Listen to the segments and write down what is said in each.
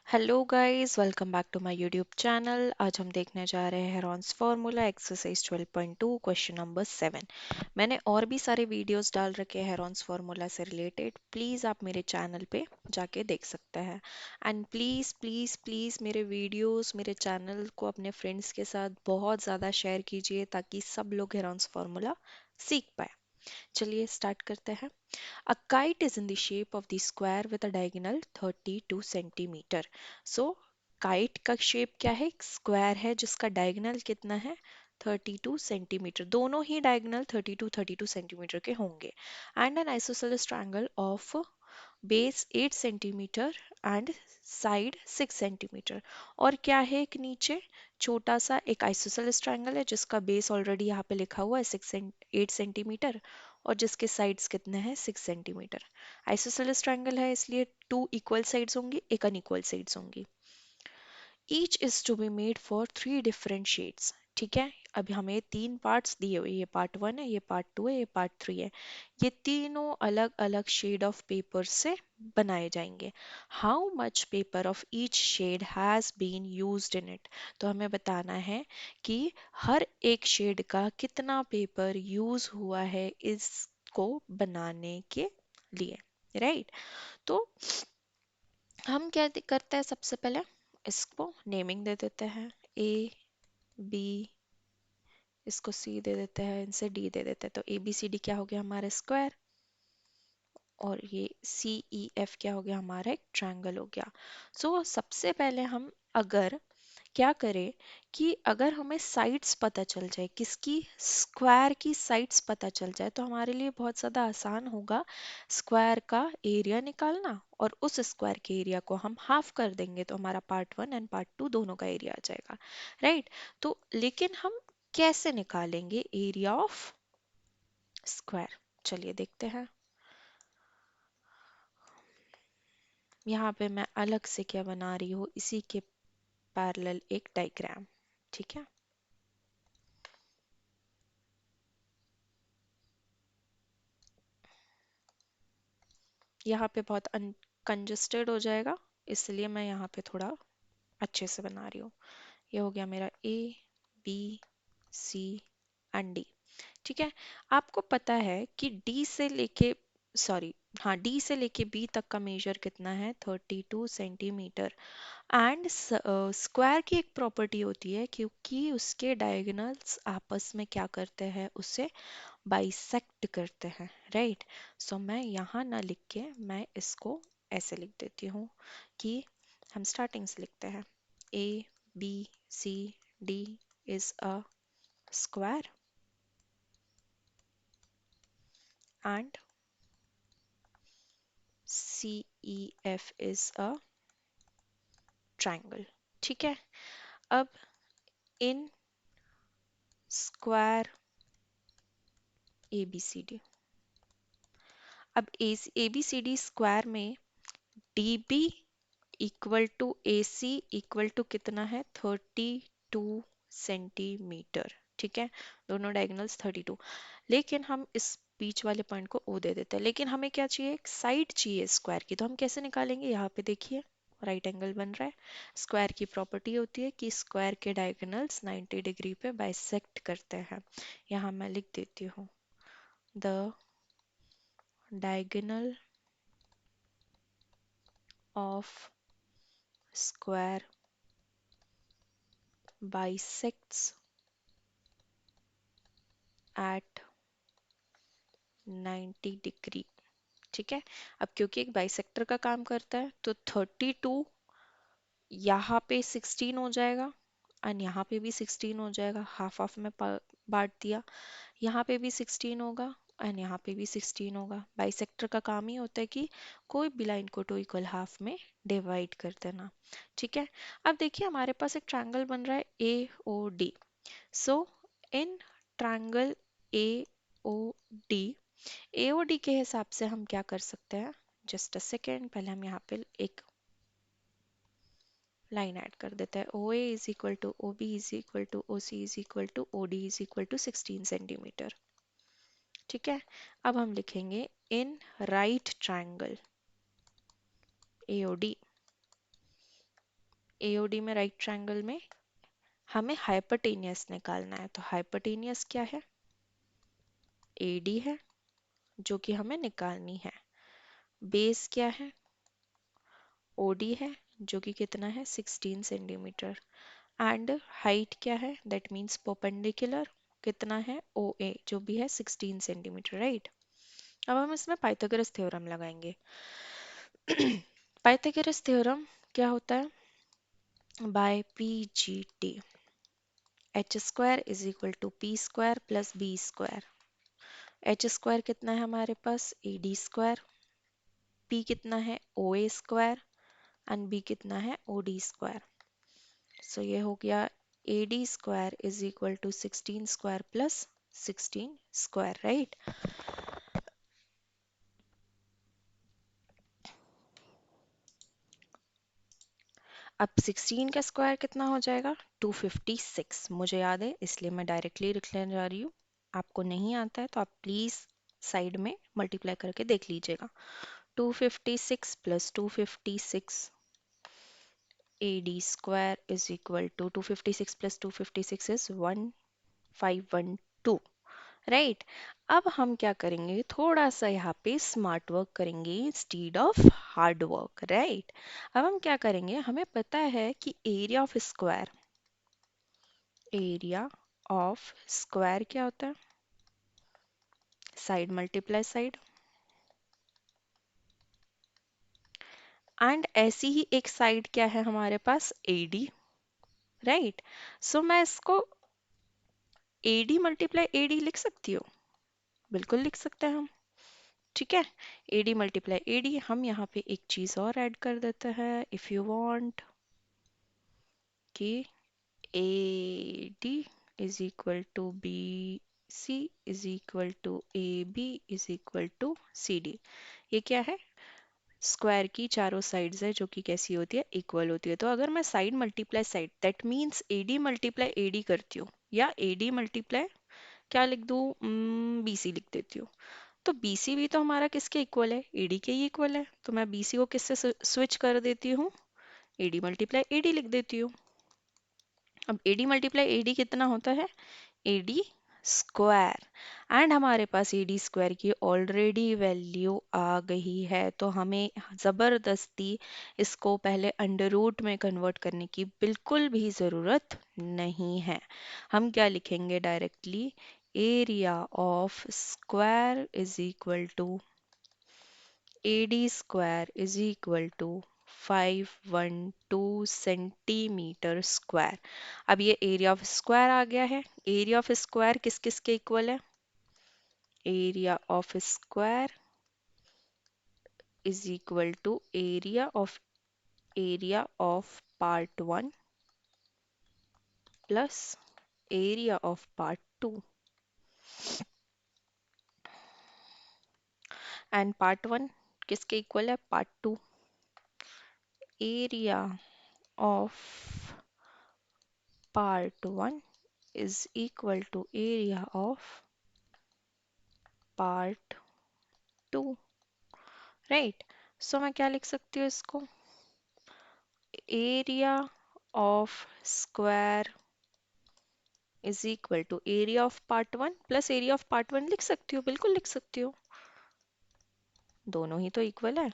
Hello guys, welcome back to my YouTube channel. आज हम देखने जा रहे हैं Heron's formula exercise 12.2 question number 7। मैंने और भी सारे वीडियोस डाल रखे हैं हेरॉन्स फार्मूला से रिलेटेड। प्लीज़ आप मेरे चैनल पे जाके देख सकते हैं। एंड प्लीज़ प्लीज़ प्लीज़ मेरे वीडियोस मेरे चैनल को अपने फ्रेंड्स के साथ बहुत ज़्यादा शेयर कीजिए ताकि सब लोग हेरॉन्स फार्मूला सीख पाए। चलिए स्टार्ट करते हैं। A kite is in the shape of the square with a diagonal 32 centimeter. So, kite का शेप क्या है? स्क्वायर है जिसका डायगोनल कितना है? 32 सेंटीमीटर। दोनों ही डायगोनल 32 सेंटीमीटर के होंगे। And N isosceles triangle of base 8 centimetre and side 6 centimetre. और क्या है एक नीचे छोटा सा एक आइसोसेलेस ट्रायंगल है जिसका बेस ऑलरेडी यहाँ पे लिखा हुआ है 8 सेंटीमीटर और जिसके साइड्स कितने हैं 6 सेंटीमीटर। आइसोसेलेस ट्रायंगल है इसलिए टू इक्वल साइड्स होंगी, एक अनइक्वल साइड्स होंगी। Each is to be made for 3 different shades. ठीक है, अभी हमें 3 पार्ट्स दिए हुए, ये पार्ट 1 है, ये पार्ट 2 है, ये पार्ट 3 है। ये तीनों अलग अलग शेड ऑफ पेपर से बनाए जाएंगे। How much paper of each shade has been used in it. तो हमें बताना है कि हर एक शेड का कितना पेपर यूज हुआ है इसको बनाने के लिए। राइट, तो हम क्या करते हैं, सबसे पहले इसको नेमिंग दे देते हैं। ए बी, इसको सी दे देते हैं, इनसे डी दे देते हैं। तो ए बी सी डी क्या हो गया हमारा स्क्वायर, और ये सी ई एफ क्या हो गया हमारा एक ट्रायंगल हो गया। सो सबसे पहले हम अगर क्या करें कि अगर हमें साइड्स पता चल जाए, किसकी, स्क्वायर की साइड्स पता चल जाए, तो हमारे लिए बहुत ज़्यादा आसान होगा स्क्वायर का एरिया निकालना। और उस स्क्वायर के एरिया को हम हाफ कर देंगे तो हमारा पार्ट 1 एंड पार्ट 2 दोनों का एरिया आ जाएगा। राइट, तो लेकिन हम कैसे निकालेंगे एरिया ऑफ स्क्वायर, चलिए देखते हैं। यहाँ पे मैं अलग से क्या बना रही हूँ, इसी के पैरेलल एक डायग्राम। ठीक है, यहाँ पे बहुत कंजस्टेड हो जाएगा, इसलिए मैं यहाँ पे थोड़ा अच्छे से बना रही हूँ। ये हो गया मेरा A B C and D. ठीक है, आपको पता है कि डी से लेके, सॉरी, हाँ, डी से लेके बी तक का मेजर कितना है, 32 सेंटीमीटर। एंड स्क्वायर की एक प्रॉपर्टी होती है क्योंकि उसके डायगोनल्स आपस में क्या करते हैं, उसे बाइसेक्ट करते हैं। राइट, सो मैं यहाँ ना लिख के मैं इसको ऐसे लिख देती हूँ कि हम स्टार्टिंग से लिखते हैं A B C D is a square and C E F is a triangle. ठीक है, अब in square A B C D, अब A B C D square में D B equal to A C equal to कितना है, 32 centimetre. ठीक है, दोनों डायगोनल्स 32, लेकिन हम इस बीच वाले पॉइंट को ओ दे देते हैं। लेकिन हमें क्या चाहिए, एक साइड चाहिए स्क्वायर की, तो हम कैसे निकालेंगे, यहाँ पे देखिए राइट एंगल बन रहा है। स्क्वायर की प्रॉपर्टी होती है कि स्क्वायर के डायगोनल्स 90 डिग्री पे बाइसेक्ट करते हैं। यहाँ मैं लिख देती हूँ the diagonal of square bisects at 90 degree. ठीक है, अब क्योंकि एक बाइसेक्टर का काम करता है तो 32 यहाँ पे 16 हो जाएगा और यहाँ पे भी 16 हो जाएगा, हाफ हाफ में बांट दिया। यहाँ पे भी 16 होगा एंड यहाँ पे भी 16 होगा। बाइसेक्टर का काम ही होता है कि कोई भी लाइन को टू इक्वल हाफ में डिवाइड कर देना। ठीक है, अब देखिए हमारे पास एक ट्रायंगल बन रहा है A O D. So in triangle A O D, A O D के हिसाब से हम क्या कर सकते हैं, जस्ट अ सेकेंड, पहले हम यहाँ पे एक लाइन ऐड कर देते हैं। O A is equal to O B is equal to O C is equal to O D is equal to 16 centimetre. ठीक है, अब हम लिखेंगे in right triangle A O D AOD में राइट ट्रायंगल में हमें हाइपोटेनियस निकालना है, तो हाइपोटेनियस क्या है? एडी है, जो कि हमें निकालनी है। बेस क्या है? ओडी है, जो कि कितना है? 16 सेंटीमीटर। एंड हाइट क्या है? दैट मीन्स परपेंडिकुलर कितना है? ओ ए, जो भी है 16 सेंटीमीटर, राइट। अब हम इसमें पाइथागोरस थ्योरम लगाएंगे। पाइथागोरस थ्योरम क्या होता है? By P G T, H square is equal to P square plus B square. H square कितना है हमारे पास? A D square. पी कितना है? O A square. And B कितना है? O D square. सो ये हो गया A D square is equal to 16 square plus 16 square, right. अब 16 का स्क्वायर कितना हो जाएगा? 256। मुझे याद है इसलिए मैं डायरेक्टली लिख लेने जा रही हूँ। आपको नहीं आता है तो आप प्लीज साइड में मल्टीप्लाई करके देख लीजिएगा। 256 plus 256 AD square is equal to 256 plus 256 is 1512, right. अब हम क्या करेंगे? थोड़ा सा यहाँ पे स्मार्ट वर्क करेंगे instead of hard work, right. अब हम क्या करेंगे? हमें पता है कि एरिया ऑफ स्क्वायर क्या होता है? Side multiply side. एंड ऐसी ही एक साइड क्या है हमारे पास? AD, right. सो मैं इसको AD मल्टीप्लाई AD लिख सकती हूँ, बिल्कुल लिख सकते हैं हम, ठीक है। AD multiply AD। हम यहाँ पे एक चीज और ऐड कर देते हैं, इफ यू वांट, कि AD is equal to BC is equal to AB is equal to CD। ये क्या है? स्क्वायर की चारों साइड्स है, जो कि कैसी होती है? इक्वल होती है। तो अगर मैं side multiply side, that means AD multiply AD करती हूँ, या AD मल्टीप्लाई क्या लिख दूँ? BC लिख देती हूँ। तो BC भी तो हमारा किसके इक्वल है? AD के ही इक्वल है। तो मैं BC को किससे स्विच कर देती हूँ? AD मल्टीप्लाई AD लिख देती हूँ। अब AD मल्टीप्लाई AD कितना होता है? AD square. एंड हमारे पास AD स्क्वायर की ऑलरेडी वैल्यू आ गई है, तो हमें ज़बरदस्ती इसको पहले अंडर रूट में कन्वर्ट करने की बिल्कुल भी ज़रूरत नहीं है। हम क्या लिखेंगे directly? Area of square is equal to AD square is equal to 512 centimetre square. अब ये एरिया ऑफ स्क्वायर आ गया है। एरिया ऑफ स्क्वायर किस किस के इक्वल है? Area of square is equal to area of part one plus area of part two. And part one किसके equal है? Part two. Area of part one is equal to area of part 2, right. So मैं क्या लिख सकती हूँ इसको? Area of square is equal to area of part one plus area of part one लिख सकती हूँ, बिल्कुल लिख सकती हूँ, दोनों ही तो इक्वल है।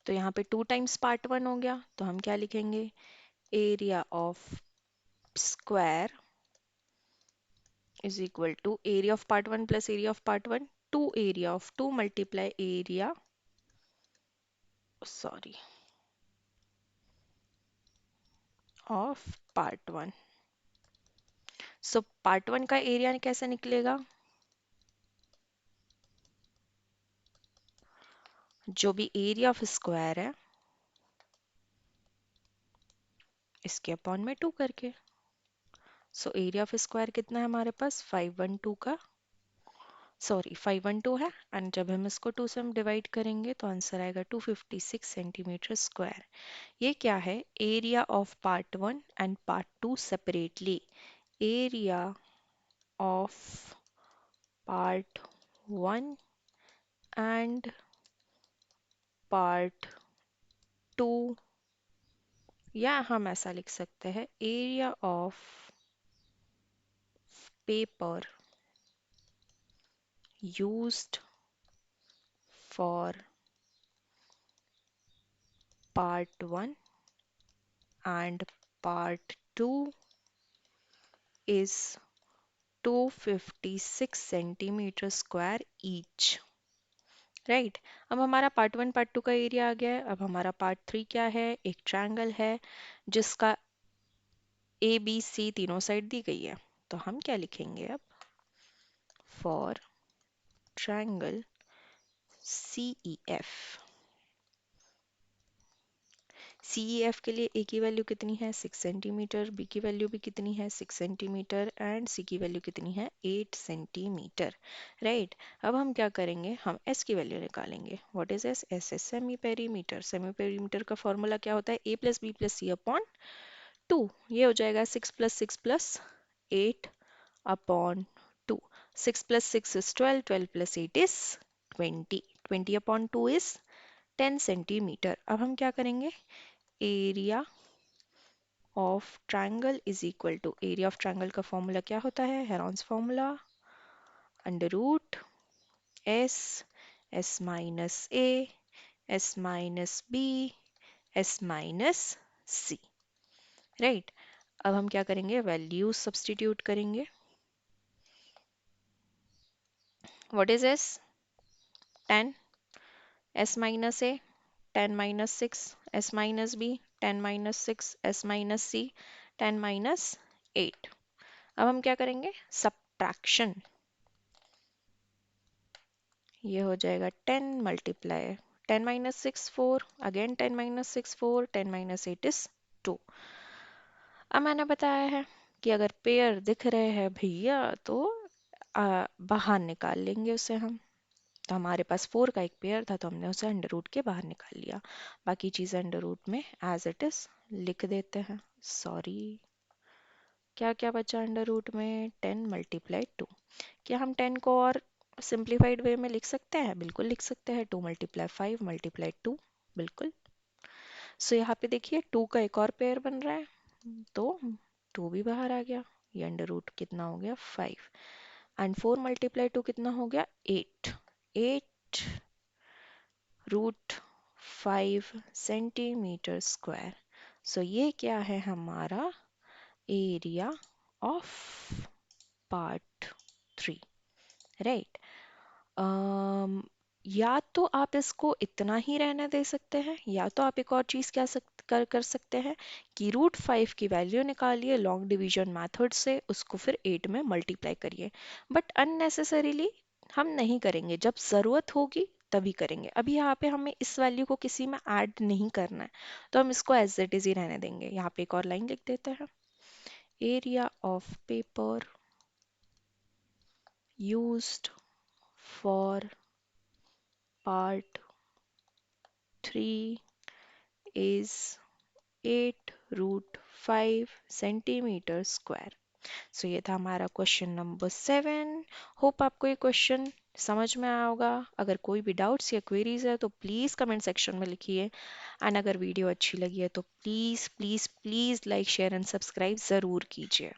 तो यहाँ पे 2 टाइम्स पार्ट वन हो गया, तो हम क्या लिखेंगे? Area of square is equal to area of part one plus area of part one, two area of two multiply area, sorry, of part one. So part one का area कैसे निकलेगा? जो भी एरिया ऑफ स्क्वायर है इसके upon में 2 करके। So area of square कितना है हमारे पास? 512 का, सॉरी 512 है। एंड जब हम इसको 2 से हम डिवाइड करेंगे तो आंसर आएगा 256 सेंटीमीटर स्क्वायर। ये क्या है? Area of part one and part two separately. Area of part 1 and part 2, या हम ऐसा लिख सकते हैं area of paper used for part 1 and part 2 is 256 centimeter square each. Right अब हमारा पार्ट 1 पार्ट 2 का एरिया आ गया है। अब हमारा पार्ट 3 क्या है, एक ट्रायंगल है जिसका ए बी सी तीनों साइड दी गई है। तो हम क्या लिखेंगे अब, for triangle C E F, C E F के लिए ए की वैल्यू कितनी है 6 सेंटीमीटर, बी की वैल्यू भी कितनी है 6 सेंटीमीटर एंड सी की वैल्यू कितनी है 8 सेंटीमीटर। राइट अब हम क्या करेंगे, हम एस की वैल्यू निकालेंगे। What is S, S S semi perimeter. Semi perimeter का फॉर्मूला क्या होता है, A plus B plus C upon 2। ये हो जाएगा 6 plus 8 upon 2। 6 plus 6 is 12, 12 plus 8 is 20, 20 upon 2 is 10 centimetre. अब हम क्या करेंगे, area of triangle is equal to, area of triangle का फॉर्मूला क्या होता है, Heron's formula, under root S, S minus A, S minus B, S minus C. Right अब हम क्या करेंगे, वैल्यूज सब्स्टिट्यूट करेंगे। What is S, 10, S minus A 10 minus 6, s minus b 10 minus 6, s minus c 10 minus 8। अब हम क्या करेंगे, subtraction. ये हो जाएगा 10 multiply 10 minus 6 4, again 10 minus 6 4, 10 minus 8 is 2। अब मैंने बताया है कि अगर पेयर दिख रहे हैं भैया तो बाहर निकाल लेंगे उसे हम। तो हमारे पास 4 का एक पेयर था तो हमने उसे अंडर रूट के बाहर निकाल लिया, बाकी चीज़ अंडर रूट में एज इट इज लिख देते हैं। सॉरी, क्या क्या बचा अंडर रूट में, 10 मल्टीप्लाई 2। क्या हम 10 को और सिंप्लीफाइड वे में लिख सकते हैं, बिल्कुल लिख सकते हैं, 2 मल्टीप्लाई 5 मल्टीप्लाई 2, बिल्कुल। सो यहाँ पे देखिए 2 का एक और पेयर बन रहा है तो 2 भी बाहर आ गया। ये अंडर रूट कितना हो गया 5 एंड 4 मल्टीप्लाई 2 कितना हो गया 8, 8 रूट 5 सेंटीमीटर स्क्वायर। सो ये क्या है हमारा एरिया ऑफ पार्ट 3। राइट या तो आप इसको इतना ही रहने दे सकते हैं, या तो आप एक और चीज क्या कर सकते हैं कि रूट 5 की वैल्यू निकालिए लॉन्ग डिवीजन मेथड से, उसको फिर 8 में मल्टीप्लाई करिए। बट अननेसेसरीली हम नहीं करेंगे, जब ज़रूरत होगी तभी करेंगे। अभी यहाँ पे हमें इस वैल्यू को किसी में ऐड नहीं करना है तो हम इसको एज इट इज ही रहने देंगे। यहाँ पे एक और लाइन लिख देते हैं, area of paper used for part 3 is 8 root 5 centimetre square. So ये था हमारा क्वेश्चन नंबर 7। होप आपको ये क्वेश्चन समझ में आया होगा। अगर कोई भी डाउट्स या क्वेरीज है तो प्लीज़ कमेंट सेक्शन में लिखिए एंड अगर वीडियो अच्छी लगी है तो please please please like share and subscribe ज़रूर कीजिए।